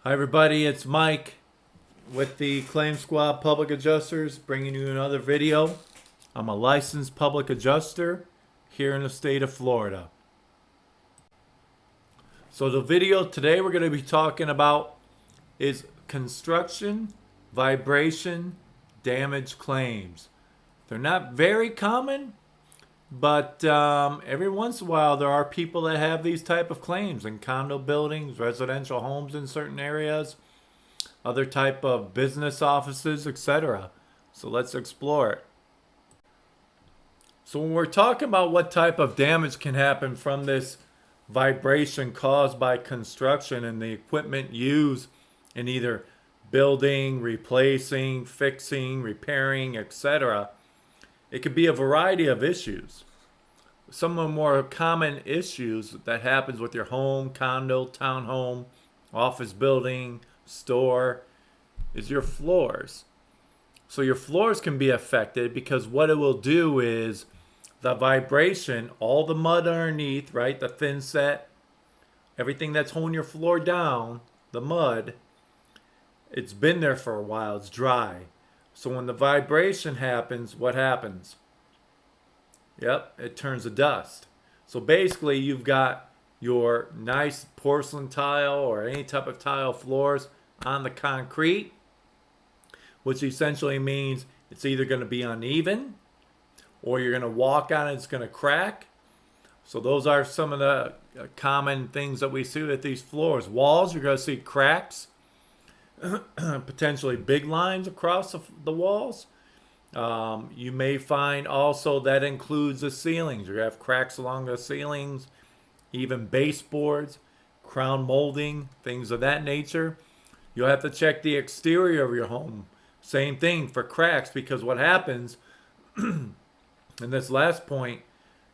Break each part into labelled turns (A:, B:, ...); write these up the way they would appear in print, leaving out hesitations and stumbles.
A: Hi everybody, it's Mike with the Claim Squad Public Adjusters bringing you another video. I'm a licensed public adjuster here in the state of Florida. So the video today we're going to be talking about is construction, vibration, damage claims. They're not very common, but every once in a while there are people that have these type of claims in condo buildings, residential homes in certain areas, other type of business offices, etc. So let's explore it. So when we're talking about what type of damage can happen from this vibration caused by construction and the equipment used in either building, replacing, fixing, repairing, etc., it could be a variety of issues. Some of the more common issues that happens with your home, condo, townhome, office building, store is your floors. So your floors can be affected because what it will do is the vibration, all the mud underneath, right? The thin set, everything that's holding your floor down, the mud, it's been there for a while, it's dry. So when the vibration happens, what happens? Yep, it turns to dust. So basically you've got your nice porcelain tile or any type of tile floors on the concrete, which essentially means it's either going to be uneven or you're going to walk on it, it's going to crack. So those are some of the common things that we see with these floors. Walls, you're going to see cracks, potentially big lines across the walls. You may find also that includes the ceilings. You have cracks along the ceilings, even baseboards, crown molding, things of that nature. You'll have to check the exterior of your home. Same thing for cracks, because what happens, in this last point,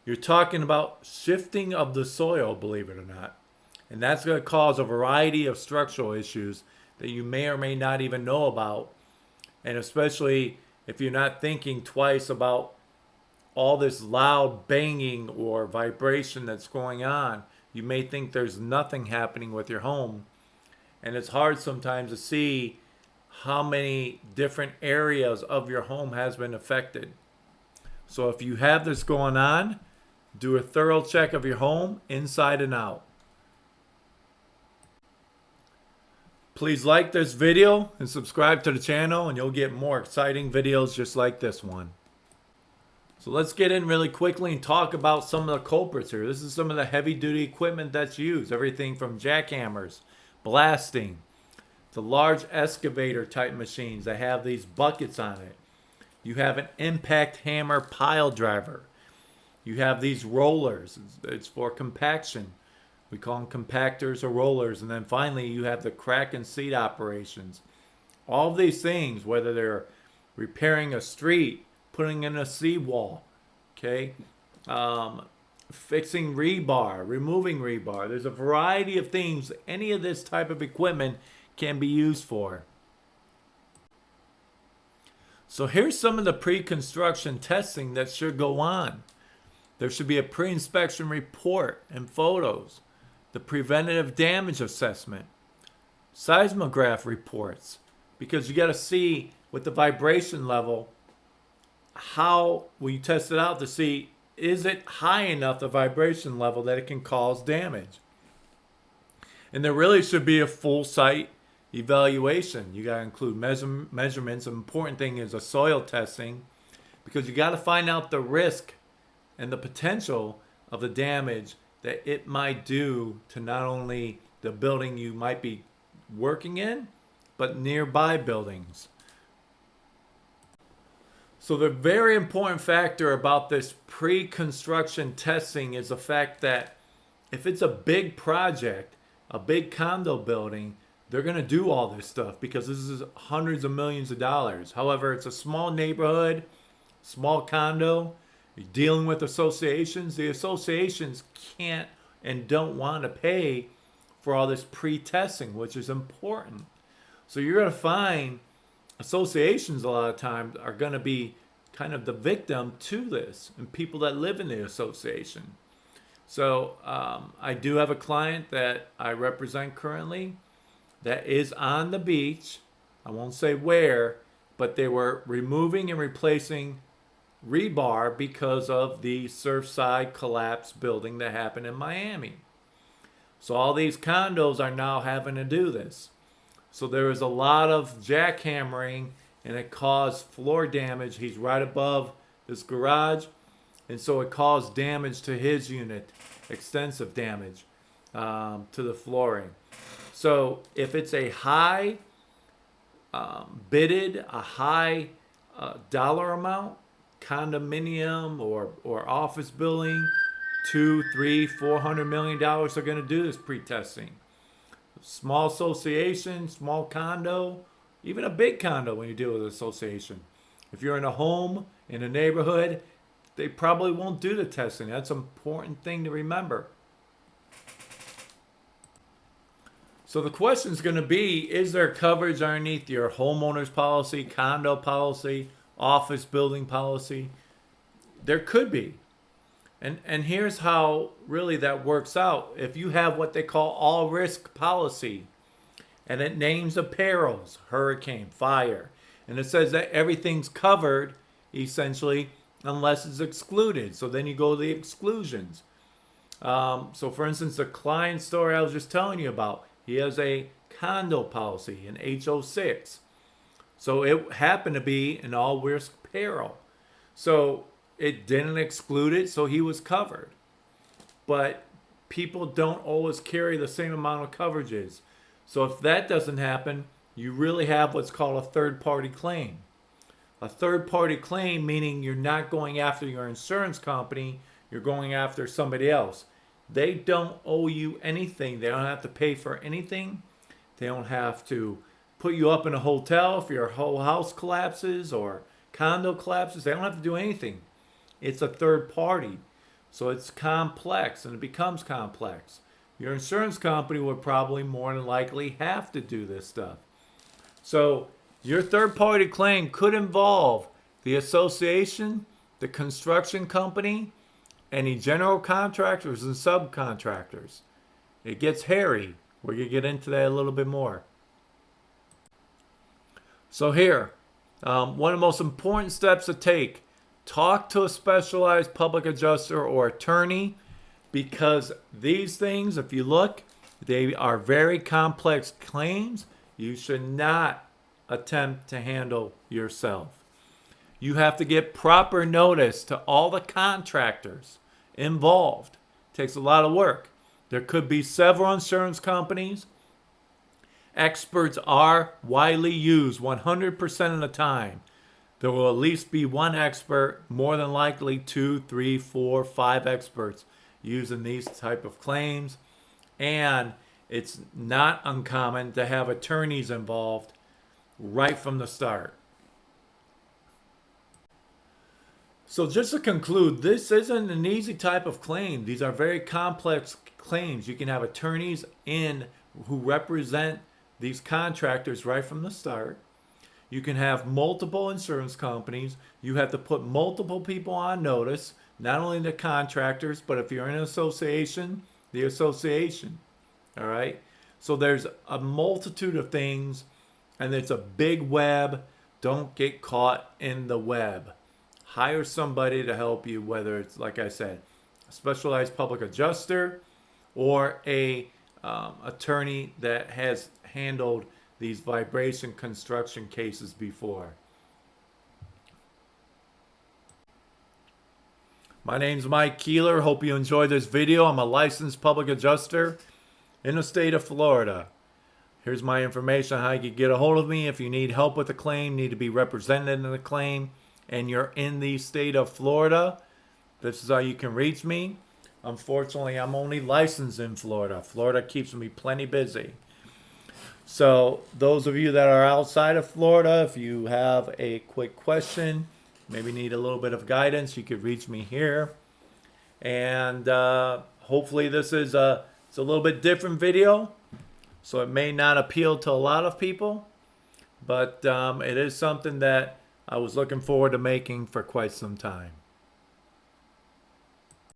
A: you're talking about shifting of the soil, believe it or not. And that's going to cause a variety of structural issues that you may or may not even know about. And especially if you're not thinking twice about all this loud banging or vibration that's going on, you may think there's nothing happening with your home. And it's hard sometimes to see how many different areas of your home has been affected. So if you have this going on, do a thorough check of your home inside and out. Please like this video and subscribe to the channel, and you'll get more exciting videos just like this one. So let's get in really quickly and talk about some of the culprits here. This is some of the heavy duty equipment that's used. Everything from jackhammers, blasting, to large excavator type machines that have these buckets on it. You have an impact hammer pile driver. You have these rollers. It's for compaction. We call them compactors or rollers. And then finally, you have the crack and seat operations. All of these things, whether they're repairing a street, putting in a seawall, okay, fixing rebar, removing rebar. There's a variety of things any of this type of equipment can be used for. So here's some of the pre-construction testing that should go on. There should be a pre-inspection report and photos, the preventative damage assessment, seismograph reports, because you got to see with the vibration level how will you test it out to see, is it high enough, the vibration level, that it can cause damage. And there really should be a full site evaluation. You got to include measurements. The important thing is a soil testing, because you got to find out the risk and the potential of the damage that it might do to not only the building you might be working in, but nearby buildings. So the very important factor about this pre-construction testing is the fact that if it's a big project, a big condo building, they're going to do all this stuff because this is hundreds of millions of dollars. However, it's a small neighborhood, small condo. You're dealing with associations. The associations can't and don't want to pay for all this pre-testing, which is important. So you're going to find associations a lot of times are going to be kind of the victim to this, and people that live in the association. So I do have a client that I represent currently that is on the beach. I won't say where, but they were removing and replacing rebar because of the Surfside collapse building that happened in Miami. So all these condos are now having to do this. So there was a lot of jackhammering, and it caused floor damage. He's right above this garage, and so it caused damage to his unit, extensive damage to the flooring. So if it's a high bidded, a high dollar amount, condominium or office building, $200-400 million are going to do this pre-testing. Small association, small condo, even a big condo when you deal with an association. If you're in a home in a neighborhood, they probably won't do the testing. That's an important thing to remember. So the question is going to be, is there coverage underneath your homeowner's policy, condo policy, office building policy? There could be. And here's how really that works out. If you have what they call all risk policy, and it names the perils, hurricane, fire, and it says that everything's covered essentially unless it's excluded. So then you go to the exclusions. So for instance, the client story I was just telling you about, he has a condo policy, an HO6. So it happened to be an all risk peril. So it didn't exclude it, so he was covered. But people don't always carry the same amount of coverages. So if that doesn't happen, you really have what's called a third-party claim. A third-party claim meaning you're not going after your insurance company, you're going after somebody else. They don't owe you anything. They don't have to pay for anything. They don't have to put you up in a hotel if your whole house collapses or condo collapses. They don't have to do anything. It's a third party. So it's complex, and it becomes complex. Your insurance company would probably more than likely have to do this stuff. So your third party claim could involve the association, the construction company, any general contractors and subcontractors. It gets hairy. We're going to get into that a little bit more. So here, one of the most important steps to take, talk to a specialized public adjuster or attorney, because these things, if you look, they are very complex claims. You should not attempt to handle yourself. You have to get proper notice to all the contractors involved. It takes a lot of work. There could be several insurance companies. Experts are widely used 100% of the time. There will at least be one expert, more than likely 2, 3, 4, 5 experts using these type of claims. And it's not uncommon to have attorneys involved right from the start. So just to conclude, this isn't an easy type of claim. These are very complex claims. You can have attorneys in who represent these contractors right from the start. You can have multiple insurance companies. You have to put multiple people on notice, not only the contractors, but if you're in an association, the association. All right? So there's a multitude of things, and it's a big web. Don't get caught in the web. Hire somebody to help you, whether it's, like I said, a specialized public adjuster or a attorney that has handled these vibration construction cases before. My name's Mike Keeler. Hope you enjoyed this video. I'm a licensed public adjuster in the state of Florida. Here's my information on how you can get a hold of me if you need help with a claim, need to be represented in the claim, and you're in the state of Florida. This is how you can reach me. Unfortunately, I'm only licensed in Florida. Florida keeps me plenty busy. So those of you that are outside of Florida, if you have a quick question, maybe need a little bit of guidance, you could reach me here. And hopefully this is it's a little bit different video, so it may not appeal to a lot of people, but it is something that I was looking forward to making for quite some time.